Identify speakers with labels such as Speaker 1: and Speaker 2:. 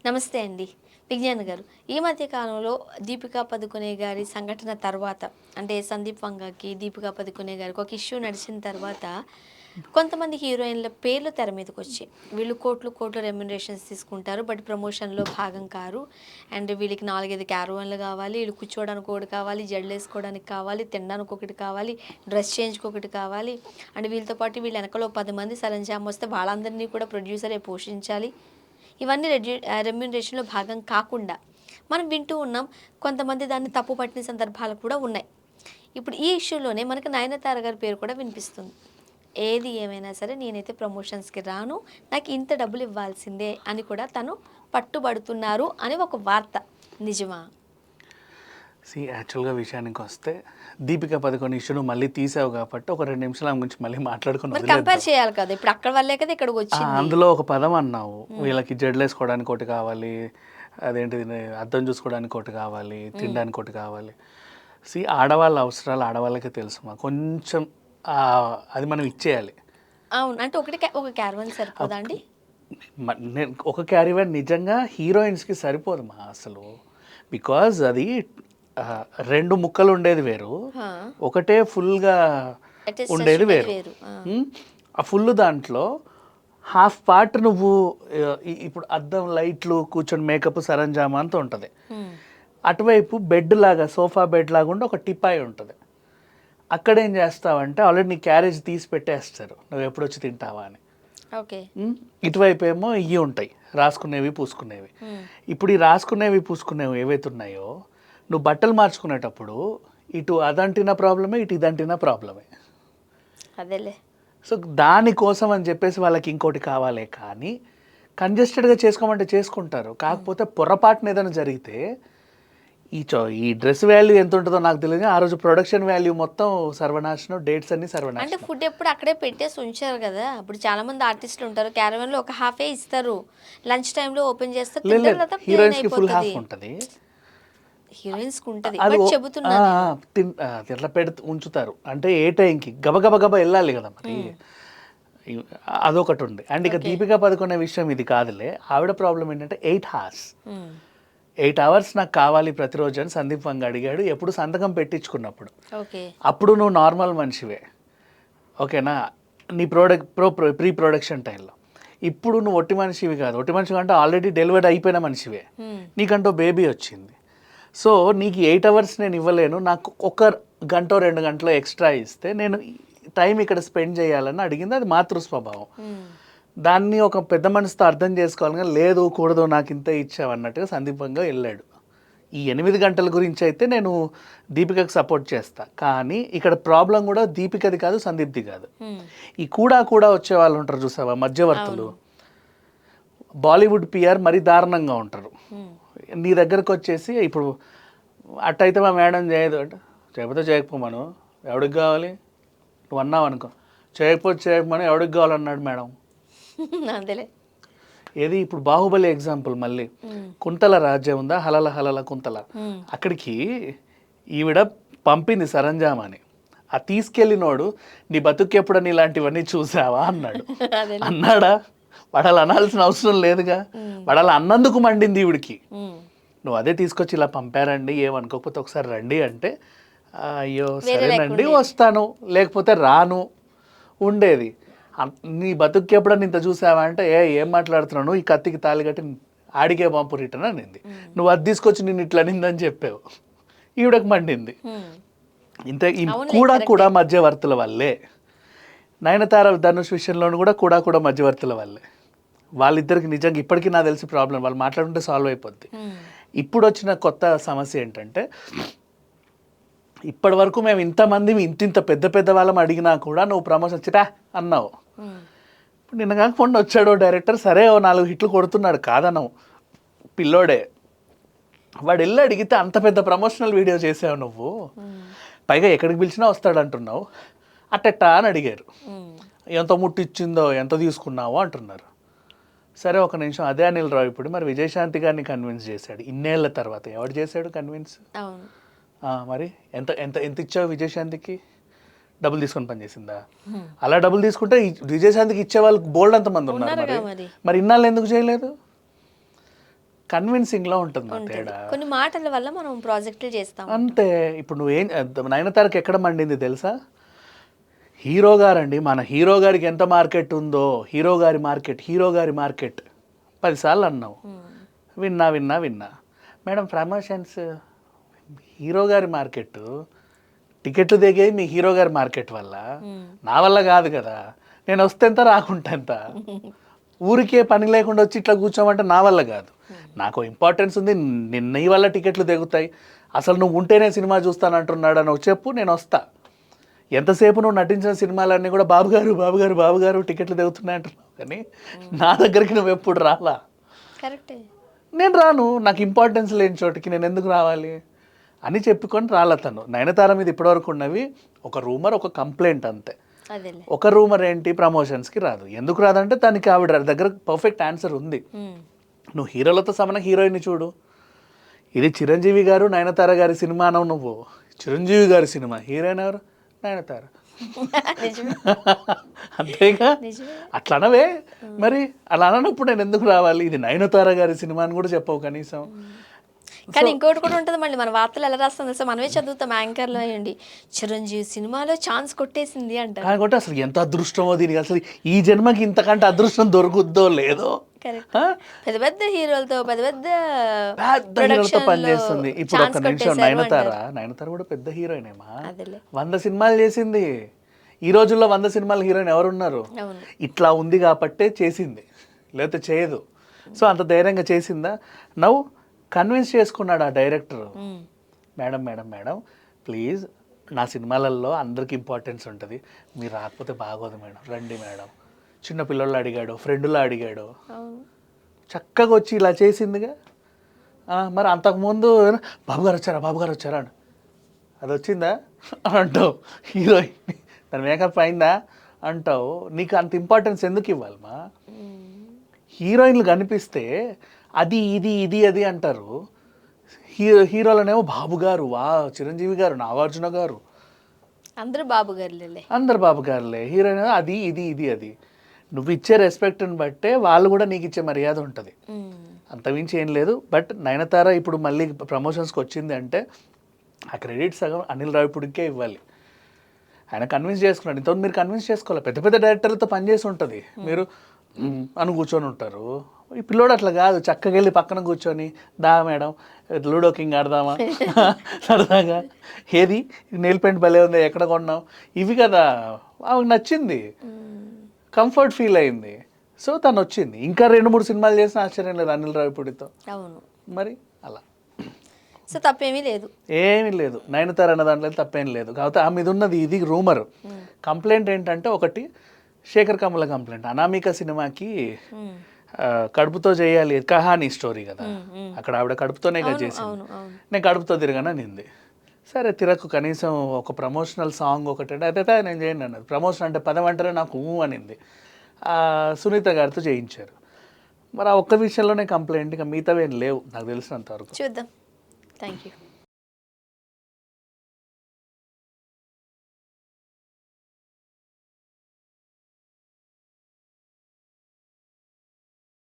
Speaker 1: నమస్తే అండి. విజ్ఞాన్ గారు. ఈ మధ్య కాలంలో దీపికా పదుకొనె గారి సంఘటన తర్వాత అంటే సందీప్ వంగకి, దీపికా పదుకొనె గారికి ఒక ఇష్యూ నడిచిన తర్వాత కొంతమంది హీరోయిన్‌ల పేర్లు తెర మీదకొచ్చాయి. వీళ్ళు కోట్లు, కోట్లు రెమ్యునరేషన్స్ తీసుకుంటారు. బట్ ప్రమోషన్‌లో భాగం కారు. అండ్ వీళ్ళకి 4, 5 క్యారవాన్‌లు కావాలి. ఈళ్ళు కూర్చోవడానికి ఒకటి కావాలి, జడలేసుకోవడానికి కావాలి, తినడానికి ఒకటి కావాలి, డ్రెస్ చేంజ్‌కి ఒకటి కావాలి. అండ్ వీళ్ళతో పాటు వీళ్ళ వెనకాల ఒక 10 మంది సరంజామా వస్తే వాళ్ళందరినీ కూడా ప్రొడ్యూసరే పోషించాలి. ఇవన్నీ రెమ్యూనరేషన్‌లో భాగం కాకుండా మనం వింటూ ఉన్నాం. కొంతమంది దాన్ని తప్పు పట్టిన సందర్భాలు కూడా ఉన్నాయి. ఇప్పుడు ఈ ఇష్యూలోనే మనకు నయనతార గారి పేరు కూడా వినిపిస్తుంది. ఏది ఏమైనా సరే నేనైతే ప్రమోషన్స్‌కి రాను. నాకు ఇంత డబ్బులు ఇవ్వాల్సిందే అని కూడా తను పట్టుబడుతున్నారు అని ఒక వార్త. నిజమా?
Speaker 2: యాక్చువల్గా విషయానికొస్తే దీపిక పదుకొనె ఇష్యూ నువ్వు మళ్ళీ తీసావు కాబట్టి ఒక 2 నిమిషాలు ఆమె గురించి మళ్ళీ మాట్లాడుకుని
Speaker 1: మరి కంపేర్ చేయాలి కదా! ఇప్పుడు అక్కడ వల్లే కదా ఇక్కడికి వచ్చింది.
Speaker 2: అందులో ఒక పదం అన్నావు, వీళ్ళకి జడలేసుకోవడానికి ఒకటి కావాలి, అదేంటిది అద్దం చూసుకోవడానికి ఒకటి కావాలి, తినడానికి ఒకటి కావాలి. ఆడవాళ్ళ అవసరాలు ఆడవాళ్ళకే తెలుసు. కొంచెం అది మనం ఇచ్చేయాలి.
Speaker 1: అవును. అంటే ఒక క్యారవాన్ సరిపోదా అండి?
Speaker 2: నేను ఒక క్యారీవాన్ నిజంగా హీరోయిన్స్కి సరిపోదు అసలు. బికాజ్ అది 2 ముక్కలు ఉండేది వేరు, ఒకటే ఫుల్గా ఉండేది వేరు. ఆ ఫుల్ దాంట్లో హాఫ్ పార్ట్ నువ్వు ఇప్పుడు అద్దం, లైట్లు, కూర్చొని మేకప్, సరంజామా అంతా ఉంటుంది. అటువైపు బెడ్ లాగా, సోఫా బెడ్ లాగా ఉండి ఒక టిపాయి ఉంటుంది. అక్కడ ఏం చేస్తావంటే ఆల్రెడీ నీ క్యారేజ్ తీసి పెట్టేస్తారు, నువ్వు ఎప్పుడు వచ్చి తింటావా అని.
Speaker 1: ఓకే.
Speaker 2: ఇటువైపు ఏమో ఇవి ఉంటాయి, రాసుకునేవి పూసుకునేవి. ఇప్పుడు ఈ రాసుకునేవి పూసుకునేవి ఏవైతే ఉన్నాయో నువ్వు బట్టలు మార్చుకునేటప్పుడు ఇటు అదంటిన ప్రాబ్లమే, ఇటు ఇదంటిన ప్రాబ్లమే.
Speaker 1: అదేలే. సో
Speaker 2: దానికోసం అని చెప్పేసి వాళ్ళకి ఇంకోటి కావాలే కానీ కంజెస్టెడ్గా చేసుకోమంటే చేసుకుంటారు. కాకపోతే పొరపాటున ఏదైనా జరిగితే ఈ డ్రెస్ వాల్యూ ఎంత ఉంటుందో నాకు తెలియదు, ఆ రోజు ప్రొడక్షన్ వాల్యూ మొత్తం సర్వనాశనం, డేట్స్ అన్ని సర్వనాశనం.
Speaker 1: అంటే ఫుడ్ ఎప్పుడు అక్కడే పెట్టేసి ఉంచారు కదా. ఇప్పుడు చాలా మంది ఆర్టిస్టులు ఉంటారు, క్యారవాన్లో ఒక హాఫే ఇస్తారు, లంచ్ టైంలో ఓపెన్ చేస్తారు,
Speaker 2: హీరోయిన్స్కి ఫుల్ హాఫ్ ఉంటుంది.
Speaker 1: హీరోయిన్స్కి ఉంటుంది
Speaker 2: అది
Speaker 1: చెబుతున్నాను.
Speaker 2: ఎట్లా పెడితే ఉంచుతారు అంటే ఏ టైంకి గబగబ వెళ్ళాలి కదా మరి, అదొకటి ఉంది. అండ్ ఇక దీపికా పదుకొనె విషయం ఇది కాదులే, ఆవిడ ప్రాబ్లం ఏంటంటే 8 hours నాకు కావాలి ప్రతిరోజు అని సందీప్ వంగ అడిగాడు. ఎప్పుడు సంతకం పెట్టించుకున్నప్పుడు. అప్పుడు నువ్వు నార్మల్ మనిషివే, ఓకేనా, నీ ప్రీ ప్రొడక్షన్ టైంలో. ఇప్పుడు నువ్వు ఒట్టి మనిషివి కాదు, ఒట్టి మనిషి అంటే ఆల్రెడీ డెలివరీ అయిపోయిన మనిషివే, నీకంటూ బేబీ వచ్చింది. సో నీకు 8 hours నేను ఇవ్వలేను, నాకు 1 గంట 2 గంటలు ఎక్స్ట్రా ఇస్తే నేను టైం ఇక్కడ స్పెండ్ చేయాలని అడిగింది. అది మాతృ స్వభావం. దాన్ని ఒక పెద్ద మనసుతో అర్థం చేసుకోవాలి కానీ లేదు కూడదు నాకు ఇంత ఇచ్చావు అన్నట్టుగా సందీపంగా వెళ్ళాడు. ఈ 8 గంటల గురించి అయితే నేను దీపికకు సపోర్ట్ చేస్తా, కానీ ఇక్కడ ప్రాబ్లం కూడా దీపికది కాదు, సందీప్ది కాదు. ఈ కూడా వచ్చే వాళ్ళు ఉంటారు చూసావా, మధ్యవర్తులు, బాలీవుడ్ పిఆర్ మరీ దారుణంగా ఉంటారు. నీ దగ్గరకు వచ్చేసి ఇప్పుడు అట్టయితే మా మేడం చేయదు అంటే చేయకపోతే చేయకపోమను, ఎవడికి కావాలి, నువ్వు అన్నావు అనుకో, చేయకపోమను ఎవడికి కావాలన్నాడు మేడం.
Speaker 1: అదేలే.
Speaker 2: ఏది ఇప్పుడు బాహుబలి ఎగ్జాంపుల్, మళ్ళీ కుంతల రాజ్యం ఉందా, హలల కుంతల, అక్కడికి ఈవిడ పంపింది సరంజామాని. ఆ తీసుకెళ్ళినోడు నీ బతుకెప్పుడని ఇలాంటివన్నీ చూసావా అన్నాడు. అన్నాడా? వాడాలి అనాల్సిన అవసరం లేదుగా, వాడాలి అన్నందుకు మండింది ఈవిడికి. నువ్వు అదే తీసుకొచ్చి ఇలా పంపారండి, ఏమనుకోకపోతే ఒకసారి రండి అంటే అయ్యో సరేనండి వస్తాను లేకపోతే రాను ఉండేది. నీ బతుకెప్పుడని ఇంత చూసావా అంటే ఏం మాట్లాడుతున్నావు, ఈ కత్తికి తాళి కట్టి ఆడికే పంపు రిటర్న్ అనింది. నువ్వు అది తీసుకొచ్చి నేను ఇట్లా అనిందని చెప్పావు, ఈవిడకి మండింది. ఇంత కూడా మధ్యవర్తుల వల్లే. నయనతార ధనుష్ విషయంలోనూ కూడా మధ్యవర్తుల వల్లే. వాళ్ళిద్దరికి నిజంగా ఇప్పటికీ నాకు తెలిసి ప్రాబ్లం, వాళ్ళు మాట్లాడుకుంటే సాల్వ్ అయిపోద్ది. ఇప్పుడు వచ్చిన కొత్త సమస్య ఏంటంటే ఇప్పటి వరకు మేము ఇంతమంది ఇంత పెద్ద వాళ్ళం అడిగినా కూడా నువ్వు ప్రమోషన్ చిటా అన్నావు. ఇప్పుడు నిన్న కాకుండా వచ్చాడు డైరెక్టర్, సరే 4 హిట్లు కొడుతున్నాడు కాదన్నావు, పిల్లోడే, వాడు వెళ్ళి అడిగితే అంత పెద్ద ప్రమోషనల్ వీడియో చేసావు నువ్వు, పైగా ఎక్కడికి పిలిచినా వస్తాడు అంటున్నావు, అట్టెట్టా అని అడిగారు. ఎంత ముట్టిచ్చిందో ఎంత తీసుకున్నావో అంటున్నారు. సరే ఒక నిమిషం, అదే అనిల్ రావు ఇప్పుడు మరి విజయశాంతి గారిని కన్విన్స్ చేశాడు ఇన్నేళ్ల తర్వాత. ఎవడు చేశాడు కన్విన్స్? మరి ఎంత ఎంత ఎంత ఇచ్చావు విజయశాంతికి? డబ్బులు తీసుకొని పనిచేసిందా? అలా డబ్బులు తీసుకుంటే విజయశాంతికి ఇచ్చే వాళ్ళు బోల్డ్ అంతమంది ఉన్నారు. మరి ఇన్నాళ్ళు ఎందుకు చేయలేదు? కన్విన్సింగ్లో ఉంటుంది మా
Speaker 1: ఉంటుంది.
Speaker 2: తేడా.
Speaker 1: కొన్ని మాటల వల్ల మనం ప్రాజెక్టులు చేస్తాం.
Speaker 2: అంతే. ఇప్పుడు నువ్వేం నయనతారకి ఎక్కడ మండింది తెలుసా? హీరో గారండి, మన హీరో గారికి ఎంత మార్కెట్ ఉందో, హీరో గారి మార్కెట్ 10 సార్లు అన్నావు. విన్నా మేడం ప్రమోషన్స్ హీరో గారి మార్కెట్, టికెట్లు దిగేది మీ హీరో గారి మార్కెట్ వల్ల, నా వల్ల కాదు కదా. నేను వస్తే ఎంత రాకుంటే ఎంత, ఊరికే పని లేకుండా వచ్చి ఇట్లా కూర్చోమంటే నా వల్ల కాదు. నాకు ఇంపార్టెన్స్ ఉంది, నీ వల్ల టికెట్లు దిగుతాయి. అసలు నువ్వు ఉంటేనే సినిమా చూస్తానంటున్నాడు అని చెప్పు, నేను వస్తా. ఎంతసేపు నువ్వు నటించిన సినిమాలన్నీ కూడా బాబు గారు టికెట్లు దిగుతున్నాయి అంటున్నావు, కానీ నా దగ్గరికి నువ్వు ఎప్పుడు రాలా.
Speaker 1: కరెక్టే.
Speaker 2: నేను రాను, నాకు ఇంపార్టెన్స్ లేని చోటికి నేను ఎందుకు రావాలి అని చెప్పుకొని రాలే తను. నయనతార మీద ఇప్పటివరకు ఉన్నవి ఒక రూమర్, ఒక కంప్లైంట్ అంతే.
Speaker 1: అదేలే.
Speaker 2: ఒక రూమర్ ఏంటి, ప్రమోషన్స్కి రాదు. ఎందుకు రాదంటే తనకి ఆవిడ దగ్గర పర్ఫెక్ట్ ఆన్సర్ ఉంది. నువ్వు హీరోలతో సమాన హీరోయిన్ చూడు. ఇది చిరంజీవి గారు నయనతార గారి సినిమా అనవు నువ్వు. చిరంజీవి గారి సినిమా, హీరోయిన్ ఎవరు? నయనతార. అంతేగా, అట్లా అనవే. మరి అలా అనప్పుడు నేను ఎందుకు రావాలి? ఇది నయనతార గారి సినిమా అని కూడా చెప్పవు కనీసం.
Speaker 1: కానీ ఇంకోటి కూడా ఉంటుంది, మళ్ళీ మన వార్తలు ఎలా రాస్తాం తెలుసా, మనమే చదువుతాం యాంకర్లో అయ్యండి, చిరంజీవి సినిమాలో ఛాన్స్ కొట్టేసింది అంటారు.
Speaker 2: కాకపోతే అసలు ఎంత అదృష్టమో దీనికి, అసలు ఈ జన్మకి ఇంతకంటే అదృష్టం దొరుకుద్దో లేదో.
Speaker 1: పెద్ద పెద్ద హీరోలతో పెద్ద
Speaker 2: హీరోలతో పనిచేస్తుంది. ఇప్పుడు ఒక నిమిషం, నయనతార కూడా పెద్ద హీరోయినేమా, 100 సినిమాలు చేసింది. ఈ రోజుల్లో 100 సినిమాల హీరోయిన్ ఎవరున్నారు? ఇట్లా ఉంది కాబట్టే చేసింది, లేకపోతే చేయదు. సో అంత ధైర్యంగా చేసిందా? నవ్వు కన్విన్స్ చేసుకున్నాడు ఆ డైరెక్టర్. మేడం ప్లీజ్, నా సినిమాలలో అందరికి ఇంపార్టెన్స్ ఉంటుంది, మీరు రాకపోతే బాగోదు మేడం, రండి మేడం. చిన్న పిల్లలు అడిగాడు, ఫ్రెండ్లో అడిగాడు, చక్కగా వచ్చి ఇలా చేసిందిగా. మరి అంతకుముందు బాబు గారు వచ్చారా అని అది వచ్చిందా అని అంటావు. హీరోయిన్ దాని మేకప్ అయిందా అంటావు. నీకు అంత ఇంపార్టెన్స్ ఎందుకు ఇవ్వాలి మా? హీరోయిన్లు కనిపిస్తే అది అది అంటారు. హీరోలనేమో బాబు గారు, చిరంజీవి గారు, నాగార్జున గారు,
Speaker 1: అందరు బాబు గారులే. హీరోయిన్ అది ఇది. నువ్వు ఇచ్చే రెస్పెక్ట్ని బట్టే వాళ్ళు కూడా నీకు ఇచ్చే మర్యాద ఉంటుంది, అంతమించి ఏం లేదు. బట్ నయనతార ఇప్పుడు మళ్ళీ ప్రమోషన్స్కి వచ్చింది అంటే ఆ క్రెడిట్ సగం అనిల్ రావిపూడికే ఇవ్వాలి. ఆయన కన్విన్స్ చేసుకున్నాడు. ఇంతవరకు మీరు కన్విన్స్ చేసుకోవాలి. పెద్ద పెద్ద డైరెక్టర్లతో పనిచేసి ఉంటుంది, మీరు అని కూర్చొని ఉంటారు. ఈ పిల్లోడు అట్లా కాదు, చక్కగా వెళ్ళి పక్కన కూర్చొని దా మేడం లూడో కింగ్ ఆడదామా సరదాగా, ఏది నెయిల్ పెయింట్ భలే ఉంది ఎక్కడ కొన్నావు, ఇవి కదా ఆమెకు నచ్చింది, కంఫర్ట్ ఫీల్ అయింది. సో తను వచ్చింది. ఇంకా 2-3 సినిమాలు చేసిన ఆశ్చర్యం లేదు అనిల్ రావిపూడితో. అవును,
Speaker 2: మరి అలా.
Speaker 1: సో తప్పేమీ లేదు,
Speaker 2: ఏమీ లేదు. నయనతార అన్న దాంట్లో తప్పేం లేదు. కాకపోతే ఆ మీద ఉన్నది ఇది రూమర్. కంప్లైంట్ ఏంటంటే, ఒకటి శేఖర్ కమ్ముల కంప్లైంట్. అనామిక సినిమాకి కడుపుతో చేయాలి, కహానీ స్టోరీ కదా, అక్కడ ఆవిడ కడుపుతోనే చేసింది. నేను కడుపుతో తిరగను అనింది. సరే తిరకు, కనీసం ఒక ప్రమోషనల్ సాంగ్ ఒకటి అయితే నేను చేయండి అన్నది. ప్రమోషన్ అంటే పదం అంటారే నాకు అనింది. సునీత గారితో చేయించారు. మరి ఆ ఒక్క విషయంలోనే కంప్లైంట్, ఇంకా మిగతావేం లేవు నాకు తెలిసినంత వరకు.
Speaker 1: చూద్దాం. Thank you.